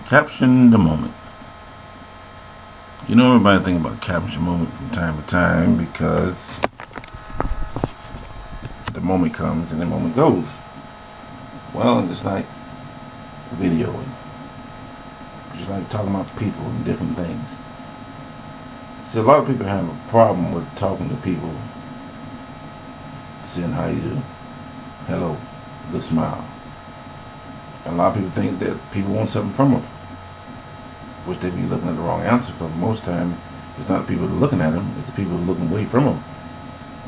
Caption the moment. You know, everybody think about capture the moment from time to time because the moment comes and the moment goes. Well, just like videoing, just like talking about people and different things. See, a lot of people have a problem with talking to people, seeing how you do. Hello, good smile. And a lot of people think that people want something from them, which they be looking at the wrong answer. Because most time, it's not the people looking at them; it's the people looking away from them.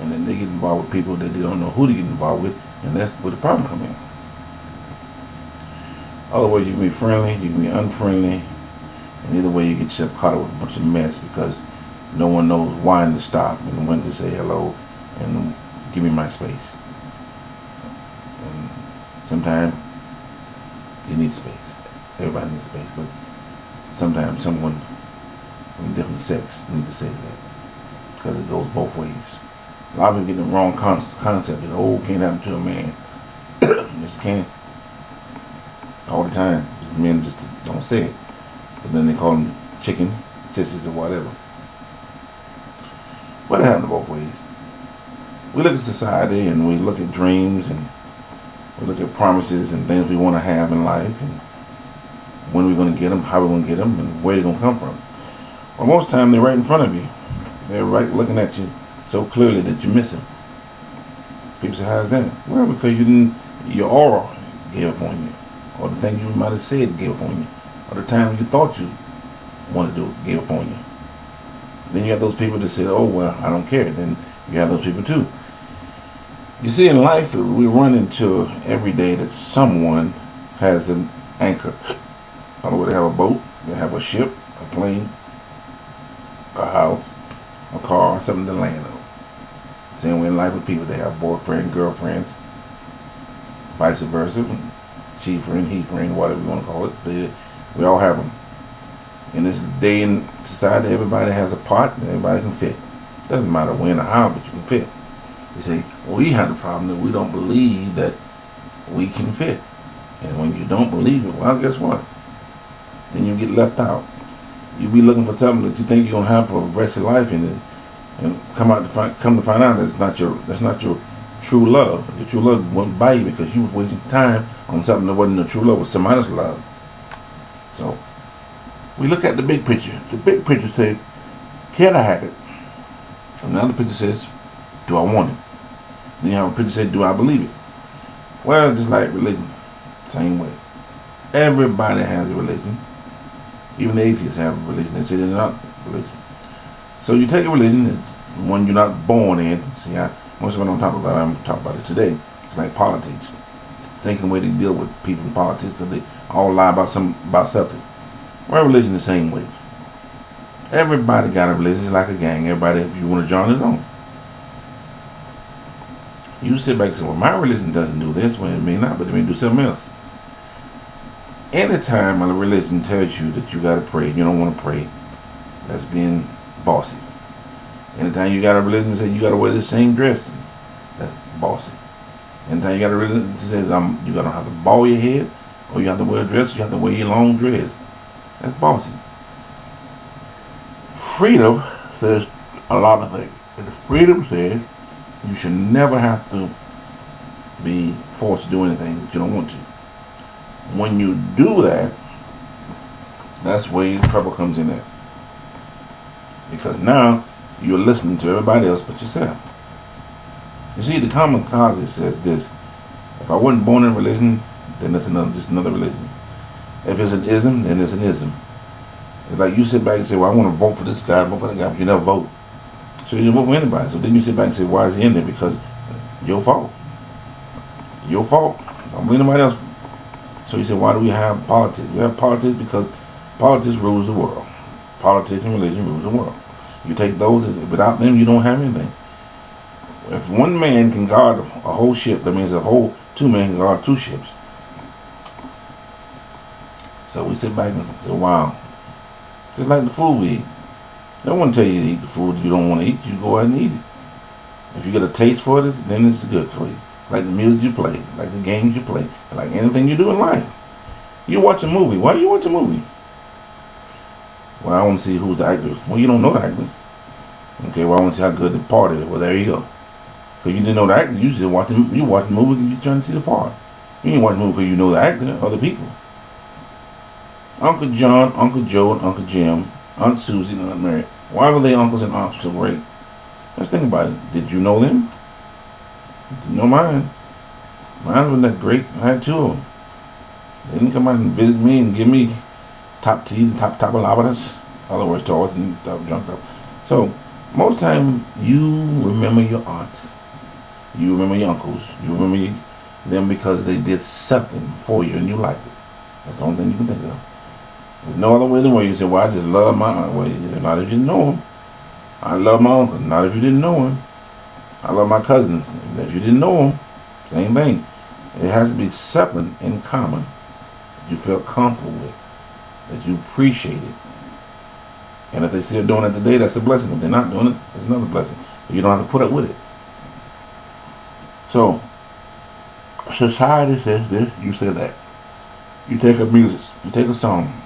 And then they get involved with people that they don't know who to get involved with, and that's where the problem comes in. Otherwise, you can be friendly, you can be unfriendly, and either way, you get yourself caught up with a bunch of mess because no one knows when to stop and when to say hello and give me my space. And sometimes you need space. Everybody needs space, but sometimes someone from a different sex needs to say that because it goes both ways. A lot of people get the wrong concept that, can't happen to a man. Just can't. All the time. Just men just don't say it. But then they call them chicken, sissies, or whatever. But it happens both ways. We look at society and we look at dreams and we look at promises and things we want to have in life and when we're going to get them, how we're going to get them, and where they're going to come from. Well, most of the time they're right in front of you. They're right looking at you so clearly that you miss them. People say, how's that? Well, because your aura gave up on you. Or the thing you might have said gave up on you. Or the time you thought you wanted to do it gave up on you. Then you have those people that say, oh, well, I don't care. Then you have those people too. You see, in life, we run into every day that someone has an anchor. In other words, they have a boat, they have a ship, a plane, a house, a car, something to land on. Same way in life with people, they have boyfriend, girlfriends, vice versa, she friend, he friend, whatever you want to call it. We all have them. In this day in society, everybody has a part and everybody can fit. Doesn't matter when or how, but you can fit. You see, we have the problem that we don't believe that we can fit. And when you don't believe it, well, guess what? Then you get left out. You be looking for something that you think you're gonna have for the rest of your life, and come to find out that's not your true love. Your true love went by you because you was wasting time on something that wasn't your true love, was somebody else's love. So we look at the big picture. The big picture says, can I have it? And the other picture says, do I want it? Then you have a picture that says, do I believe it? Well, just like religion, same way. Everybody has a religion. Even the atheists have a religion. They say they're not religion. So you take a religion, it's one you're not born in. See, most of it I'm talking about it today. It's like politics. Thinking the way they deal with people in politics because they all lie about something. Well, religion the same way. Everybody got a religion. It's like a gang. Everybody, if you want to join it on. You sit back and say, well, my religion doesn't do this. Well, it may not, but it may do something else. Anytime a religion tells you that you got to pray, you don't want to pray, that's being bossy. Anytime you got a religion that says you got to wear the same dress, that's bossy. Anytime you got a religion that says you got to have to ball your head, or you have to wear a dress, you have to wear your long dress, that's bossy. Freedom says a lot of things. And the freedom says you should never have to be forced to do anything that you don't want to. When you do that, that's where your trouble comes in at. Because now you're listening to everybody else but yourself. You see, the common cause says this: if I wasn't born in religion, then it's just another religion. If it's an ism, then it's an ism. It's like you sit back and say, well, I want to vote for this guy, vote for that guy, but you never vote. So you didn't vote for anybody. So then you sit back and say, why is he in there? Because your fault. Your fault. Don't blame anybody else. So you say, why do we have politics? We have politics because politics rules the world. Politics and religion rules the world. You take those, without them, you don't have anything. If one man can guard a whole ship, that means two men can guard two ships. So we sit back and say, wow. Just like the food we eat. No one tell you to eat the food you don't want to eat. You go ahead and eat it. If you get a taste for this, then it's good for you. Like the music you play, like the games you play, like anything you do in life. You watch a movie. Why do you watch a movie? Well, I want to see who's the actor. Well, you don't know the actor. Okay, well, I want to see how good the part is. Well, there you go. Because you didn't know the actor, you just watch the movie and you're trying to see the part. You didn't watch the movie because you know the actor or the people. Uncle John, Uncle Joe, and Uncle Jim, Aunt Susie, and Aunt Mary. Why were they uncles and aunts so great? Let's think about it. Did you know them? Did you know mine? Mine wasn't that great. I had two of them. They didn't come out and visit me and give me top teas and top labradors. In other words, toys and stuff, junk up. So, most time you remember your aunts. You remember your uncles. You remember them because they did something for you and you liked it. That's the only thing you can think of. There's no other way than where you say, well, I just love my aunt. Well, not if you didn't know him. I love my uncle. Not if you didn't know him. I love my cousins. If you didn't know him, same thing. It has to be something in common that you feel comfortable with, that you appreciate it. And if they're still doing it today, that's a blessing. If they're not doing it, it's another blessing. But you don't have to put up with it. So, society says this, you say that. You take a music, you take a song,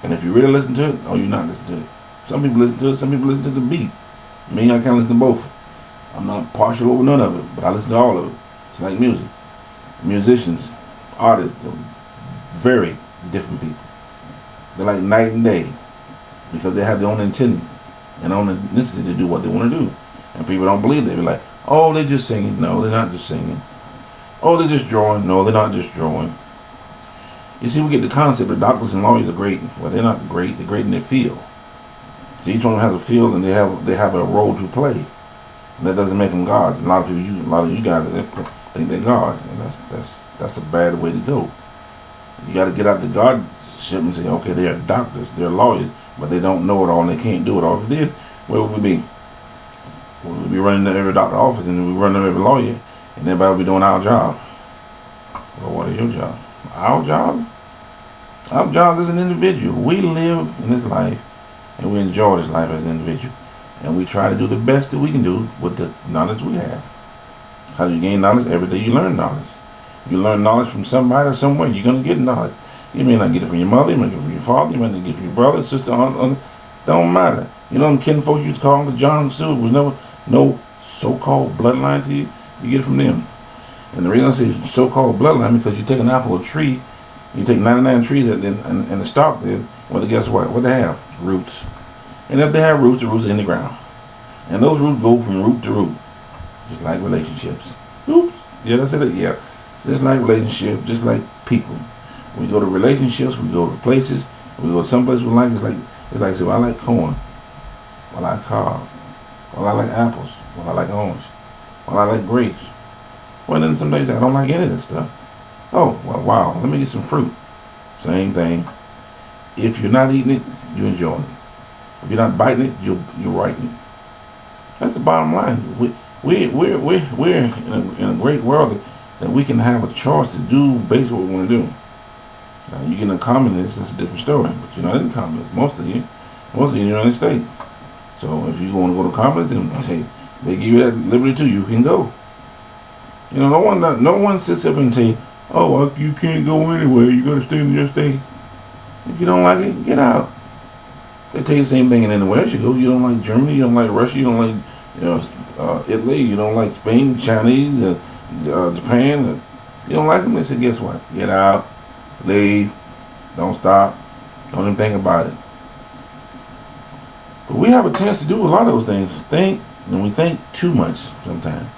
and if you really listen to it, or you're not listening to it. Some people listen to it, some people listen to the beat. Me, I can't listen to both. I'm not partial over none of it, but I listen to all of it. It's like music. Musicians, artists, they're very different people. They're like night and day because they have their own intent and own initiative to do what they want to do. And people don't believe. They be like, oh, they're just singing. No, they're not just singing. Oh, they're just drawing. No, they're not just drawing. You see, we get the concept that doctors and lawyers are great. Well, they're not great. They're great in their field. So each one has a field, and they have a role to play. And that doesn't make them gods. And a lot of you guys think they're gods, and that's a bad way to go. You got to get out the godship and say, okay, they're doctors, they're lawyers, but they don't know it all, and they can't do it all. If they did, where would we be? We'd be running to every doctor's office, and we run to every lawyer, and everybody would be doing our job. Well, what is your job? Our job? Our job as an individual. We live in this life, and we enjoy this life as an individual. And we try to do the best that we can do with the knowledge we have. How do you gain knowledge? Every day you learn knowledge. You learn knowledge from somebody or somewhere, you're going to get knowledge. You may not get it from your mother, you may get it from your father, you may not get it from your brother, sister, aunt, don't matter. You know them kinfolk used to call Uncle John and Sue, was never no so-called bloodline to you. You get it from them. And the reason I say so-called bloodline because you take an apple or tree, you take 99 trees and the stalk there, well, guess what? What they have? Roots. And if they have roots, the roots are in the ground. And those roots go from root to root. Just like relationships. Oops. Yeah, that's it. Yeah. Just like relationships, just like people. We go to relationships, we go to places, we go to some place we like. It's like say, well, I like corn. Well, I like cob. Well, I like apples. Well, I like orange. Well, I like grapes. Well, then some days I don't like any of this stuff. Oh, well, wow, let me get some fruit. Same thing. If you're not eating it, you're enjoying it. If you're not biting it, you're writing it. That's the bottom line. We're in a great world that we can have a choice to do basically what we want to do. Now, you get in a communist, that's a different story. But you're not in communist. Most of you in the United States. So if you want to go to communist, they give you that liberty too. You can go. You know, no one sits up and tell you, oh, well, you can't go anywhere. You got to stay in your state. If you don't like it, get out. They tell you the same thing in anywhere else you go. You don't like Germany, you don't like Russia, you don't like Italy, you don't like Spain, Chinese, Japan. You don't like them, they say, guess what? Get out, leave, don't stop, don't even think about it. But we have a chance to do a lot of those things. Think, and we think too much sometimes.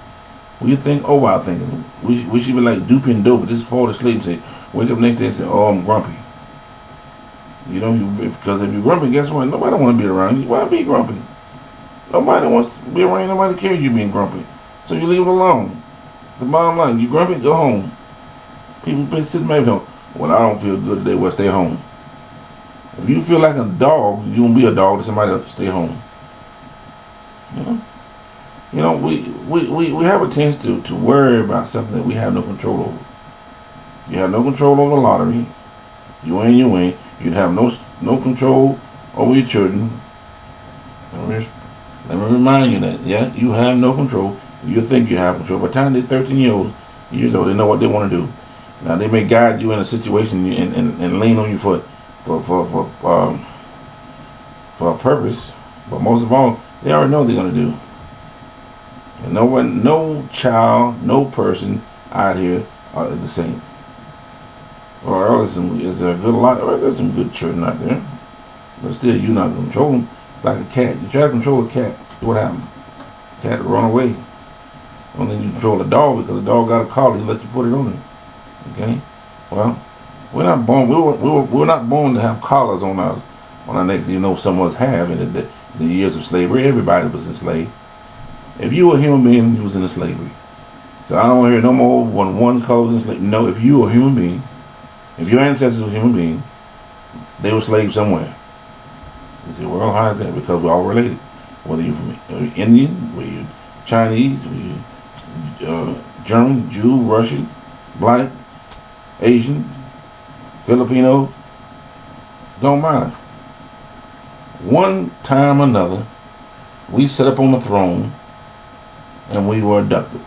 We think over our thinking. We should be like Doopy and Dope, but just fall asleep and say, wake up next day and say, oh, I'm grumpy. You know, because if you're grumpy, guess what? Nobody want to be around you. Why be grumpy? Nobody wants to be around you. Nobody cares you being grumpy. So you leave it alone. The bottom line, you grumpy, go home. People been sitting back home. Well, I don't feel good today. Well, stay home. If you feel like a dog, you won't be a dog to somebody else. Stay home. You know, we have a tendency to worry about something that we have no control over. You have no control over the lottery. You win. You'd have no control over your children. Let me remind you that, yeah, you have no control. You think you have control. By the time they're 13 years old, they know what they want to do. Now they may guide you in a situation and lean on you for for for a purpose, but most of all, they already know what they're gonna do. And no child, no person out here are the same. Or is there a good lot? Or there's some good children out there, but still, you're not gonna control them. It's like a cat. You try to control a cat, what happened? Cat run away. Only you control a dog because the dog got a collar. He let you put it on him. Okay. Well, we're not born. We were not born to have collars on our necks. You know, some of us have in the years of slavery. Everybody was enslaved. If you were a human being, you was in slavery. So I don't want to hear no more when one color was enslaved. No, if you were a human being, if your ancestors were human beings, they were slaves somewhere. You say, well, how is that? Because we're all related. Whether you're from Indian, whether you're Chinese, whether you're German, Jew, Russian, Black, Asian, Filipino, don't matter. One time or another, we sat up on the throne and we were abducted.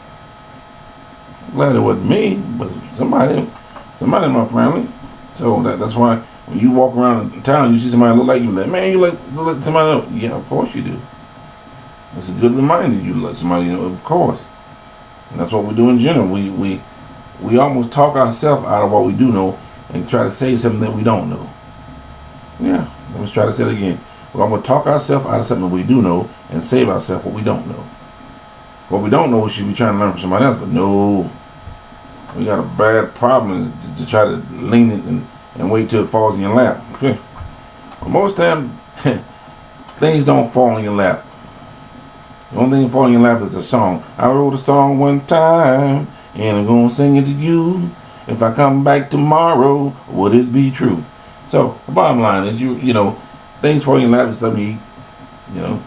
I'm glad it wasn't me, but somebody in my family. So that's why when you walk around town, you see somebody look like you, like, man, you look like somebody else. Yeah, of course you do. It's a good reminder you look like somebody, you know, of course. And that's what we do in general. We almost talk ourselves out of what we do know and try to say something that we don't know. Yeah, let me try to say it again. We're almost talk ourselves out of something we do know and save ourselves what we don't know. What we don't know, we should be trying to learn from somebody else, but no. We got a bad problem to try to lean it and wait till it falls in your lap. But most time, things don't fall in your lap. The only thing that falls in your lap is a song. I wrote a song one time, and I'm going to sing it to you. If I come back tomorrow, would it be true? So, the bottom line is, you know, things fall in your lap and stuff you eat. You know,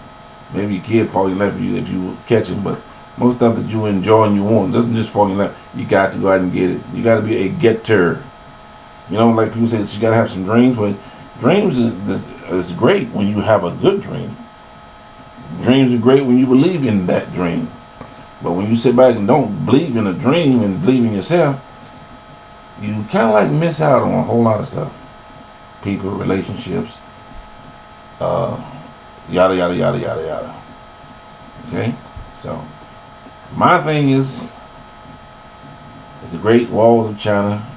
maybe your kid fall in your lap if you catch him, but most stuff that you enjoy and you want doesn't just fall in your lap. You got to go out and get it. You got to be a getter. You know, like people say that you got to have some dreams. But dreams is great when you have a good dream. Dreams are great when you believe in that dream. But when you sit back and don't believe in a dream and believe in yourself, you kind of like miss out on a whole lot of stuff. People, relationships, yada, yada, yada, yada, yada. Okay? So, my thing is the Great Walls of China.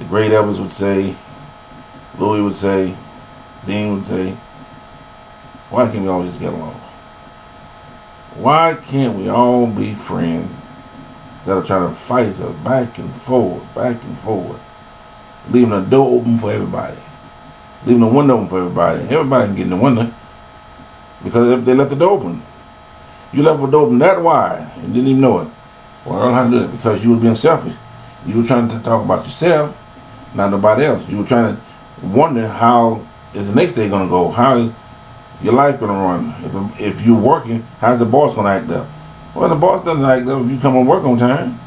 The great Evers would say, Louis would say, Dean would say, why can't we all just get along? Why can't we all be friends that are trying to fight each other back and forward, leaving the door open for everybody, leaving the window open for everybody. Everybody can get in the window because they left the door open. You left the door open that wide and didn't even know it. Well, I don't know how to do it because you were being selfish. You were trying to talk about yourself, not nobody else. You were trying to wonder how is the next day going to go? How is your life going to run? If you're working, how's the boss going to act up? Well, the boss doesn't act up if you come and work on time.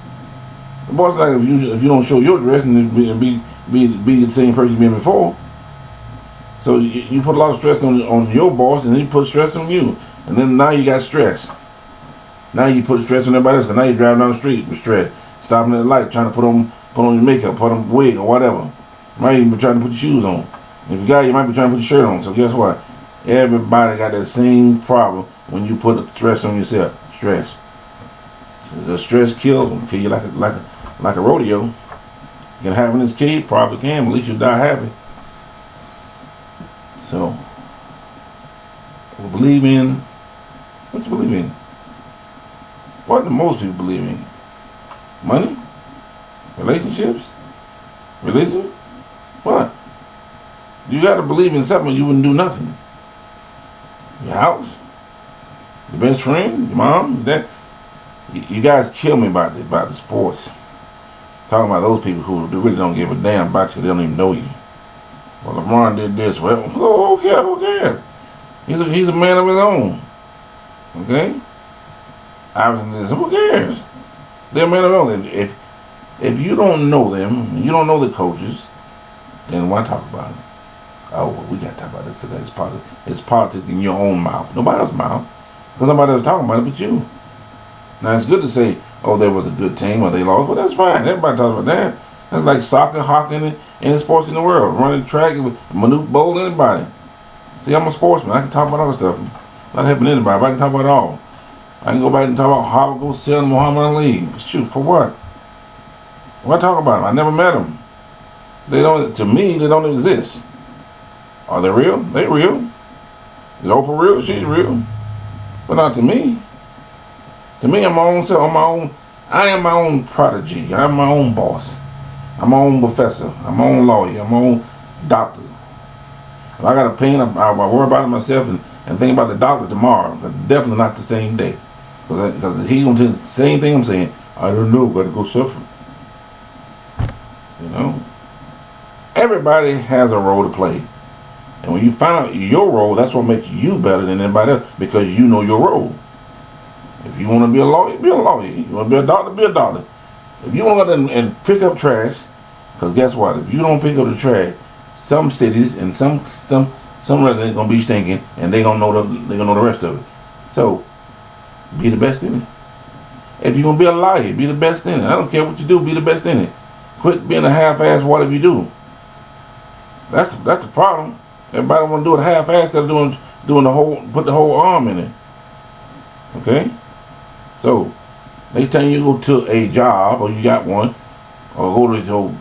The boss like if you don't show your dress and be the same person you've been before. So you put a lot of stress on your boss, and then you put stress on you, and then now you got stress. Now you put stress on everybody else, because now you're driving down the street with stress, stopping at the light, trying to put on your makeup, put on a wig or whatever. You might even be trying to put your shoes on. If you're a guy, you might be trying to put your shirt on. So guess what? Everybody got that same problem when you put stress on yourself. Stress. So the stress kill you like a rodeo. You can have in this kid, probably can, but at least you die happy. So, we believe in, what you believe in? What do most people believe in? Money? Relationships? Religion? What? You got to believe in something or you wouldn't do nothing. Your house? Your best friend? Your mom? Your dad? You guys kill me about the sports. Talking about those people who really don't give a damn about you. They don't even know you. Well, LeBron did this. Well, who cares? He's a man of his own. Okay? Obviously, who cares? They're a man of their own. If you don't know them, you don't know the coaches, then why talk about it? Oh, well, we got to talk about it because it's politics in your own mouth. Nobody else's mouth. Because nobody else talking about it but you. Now, it's good to say, oh, there was a good team or they lost. Well, that's fine. Everybody talks about that. That's like soccer, hockey, and any sports in the world. Running track, Manute Bowl, anybody. See, I'm a sportsman. I can talk about other stuff. Not helping anybody, but I can talk about it all. I can go back and talk about how I go sell Muhammad Ali. Shoot, for what? What I talk about him? I never met him. They don't. To me, they don't exist. Are they real? They real. Is Oprah real? She's real. But not to me. To me, I'm my own self. I'm my own. I am my own prodigy. I'm my own boss. I'm my own professor. I'm my own lawyer. I'm my own doctor. If I got a pain, I worry about it myself and think about the doctor tomorrow. But definitely not the same day. Because he's going to tell the same thing I'm saying. I don't know. Got to go suffer. You know? Everybody has a role to play. And when you find out your role, that's what makes you better than anybody else. Because you know your role. If you want to be a lawyer, be a lawyer. You want to be a doctor, be a doctor. If you want to go and pick up trash, because guess what? If you don't pick up the trash, some cities and some residents gonna be stinking, and they gonna know the rest of it. So, be the best in it. If you're gonna be a liar, be the best in it. I don't care what you do, be the best in it. Quit being a half-ass whatever you do. That's the problem. Everybody want to do it half-ass instead of doing the whole, put the whole arm in it. Okay? So, next time you go to a job, or you got one, or go to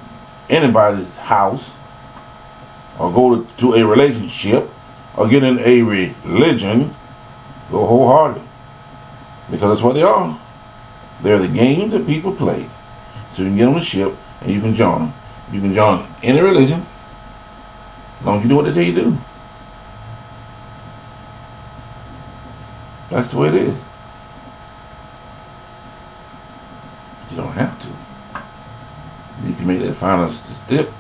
anybody's house, or go to a relationship, or get in a religion, go wholehearted. Because that's what they are. They're the games that people play. So you can get on the ship, and you can join them. You can join any religion, as long as you do what they tell you to do. That's the way it is. You don't have to. You can make that final step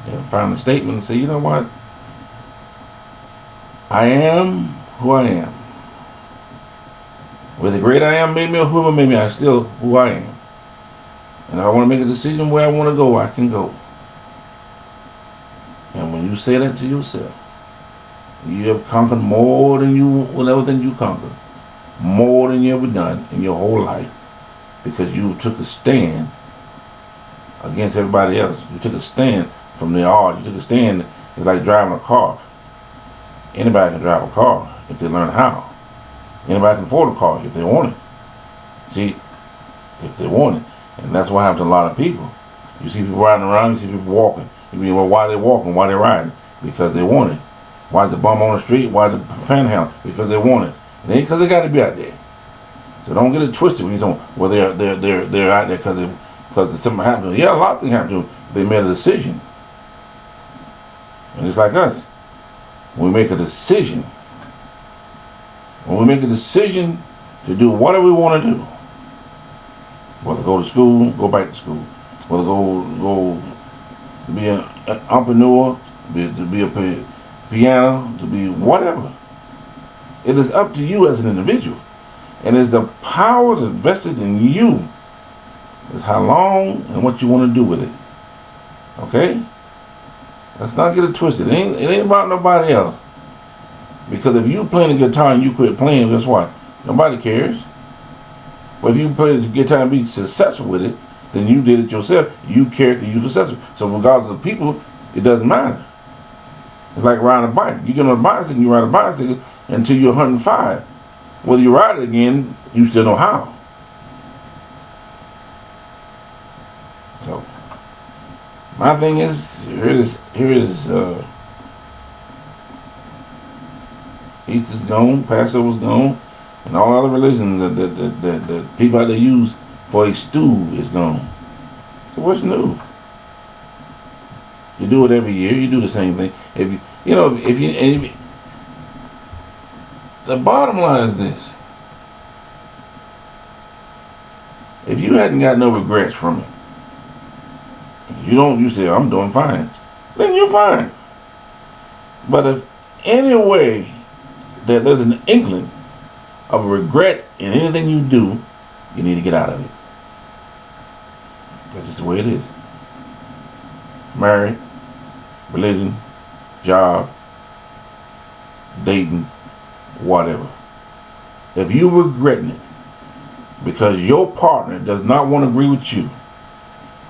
and final statement and say, you know what? I am who I am. Whether the great I am made me or whoever made me, I'm still who I am. And if I want to make a decision where I want to go, I can go. And when you say that to yourself, you have conquered more than you will ever think you conquered. More than you ever done in your whole life. Because you took a stand against everybody else. You took a stand from the odds. You took a stand. It's like driving a car. Anybody can drive a car if they learn how. Anybody can afford a car if they want it. See, if they want it. And that's what happens to a lot of people. You see people riding around, you see people walking. You mean, well, why are they walking? Why are they riding? Because they want it. Why is the bum on the street? Why is the panhandle? Because they want it. It ain't because they got to be out there. So don't get it twisted when you don't. Well, they're out there because something happened to them. Yeah, a lot of things happened to them. They made a decision. And it's like us. When we make a decision, to do whatever we want to do, whether go to school, go back to school, whether go to be an entrepreneur, to be a piano, to be whatever. It is up to you as an individual. And it's the power that's vested in you. Is how long and what you want to do with it. Okay? Let's not get it twisted. It ain't about nobody else. Because if you playing the guitar and you quit playing, guess what? Nobody cares. But if you play the guitar and be successful with it, then you did it yourself. You care because you're successful. So regardless of the people, it doesn't matter. It's like riding a bike. You get on a bicycle, you ride a bicycle until you're 105. Whether you ride it again, you still know how. So, my thing is, here is Easter's gone, Passover's gone, and all other religions that people out there use for a stew is gone. So what's new? You do it every year. You do the same thing. The bottom line is this: if you hadn't got no regrets from it, you say I'm doing fine, then you're fine. But if any way that there's an inkling of a regret in anything you do, you need to get out of it. That's just the way it is. Married, religion, job, dating, whatever. If you're regretting it, because your partner does not want to agree with you,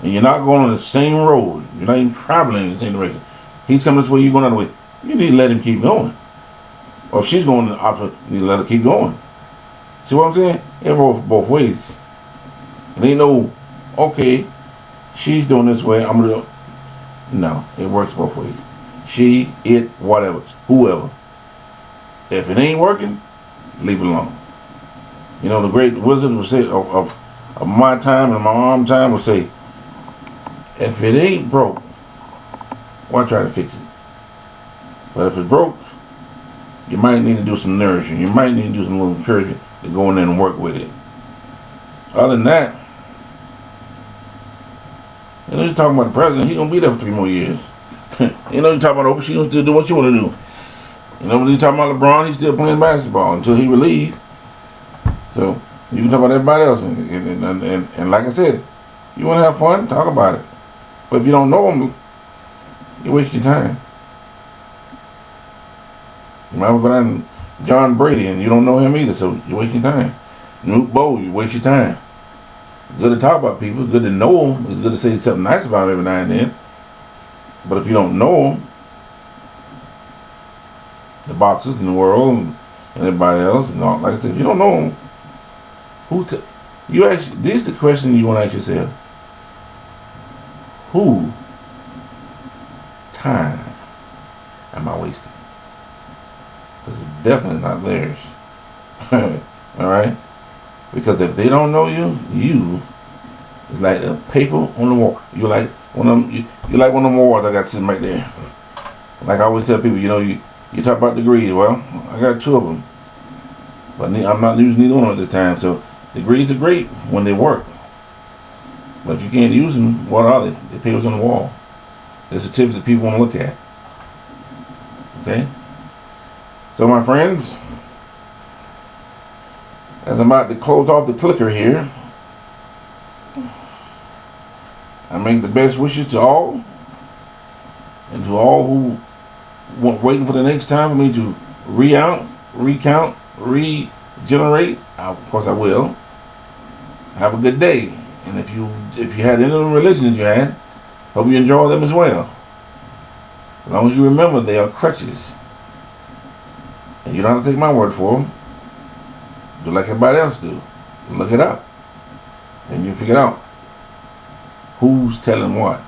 and you're not going on the same road, you're not even traveling in the same direction. He's coming this way, you're going the other way. You need to let him keep going. Or if she's going the opposite, you need to let her keep going. See what I'm saying? It works both ways. And ain't no, okay, she's doing this way, I'm going to. No, it works both ways. She, it, whatever, whoever. If it ain't working, leave it alone. You know, the great wizard would say of my time and my mom time would say, if it ain't broke, why try to fix it? But if it's broke, you might need to do some nourishing. You might need to do some little encouragement to go in there and work with it. Other than that, you know, you're talking about the president, he's going to be there for 3 more years. You know, you're talking about Oprah, she's going to still do what you want to do. You know, when you're talking about LeBron, he's still playing basketball until he will leave. So, you can talk about everybody else. And like I said, you want to have fun, talk about it. But if you don't know them, you waste your time. You might go down to John Brady and you don't know him either, so you waste your time. Nuke Bowl, you waste your time. It's good to talk about people, it's good to know them, it's good to say something nice about them every now and then. But if you don't know them, the boxers in the world and everybody else, and all, like I said, if you don't know them, this is the question you want to ask yourself. Who time am I wasting? Because it's definitely not theirs. Alright? Because if they don't know you is like a paper on the wall. You're like one of them. You're like one of them walls I got sitting right there. Like I always tell people, you know, you talk about degrees. Well, I got 2 of them, but I'm not using either one at this time. So degrees are great when they work, but if you can't use them, what are they? They're papers on the wall. They're certificates people want to look at. Okay. So my friends, as I'm about to close off the clicker here, I make the best wishes to all, and to all who waiting for the next time for me to recount, regenerate. Of course I will. Have a good day. And if you had any of the religions you had, hope you enjoy them as well. As long as you remember they are crutches. And you don't have to take my word for them. Do like everybody else do. Look it up. And you figure out who's telling what.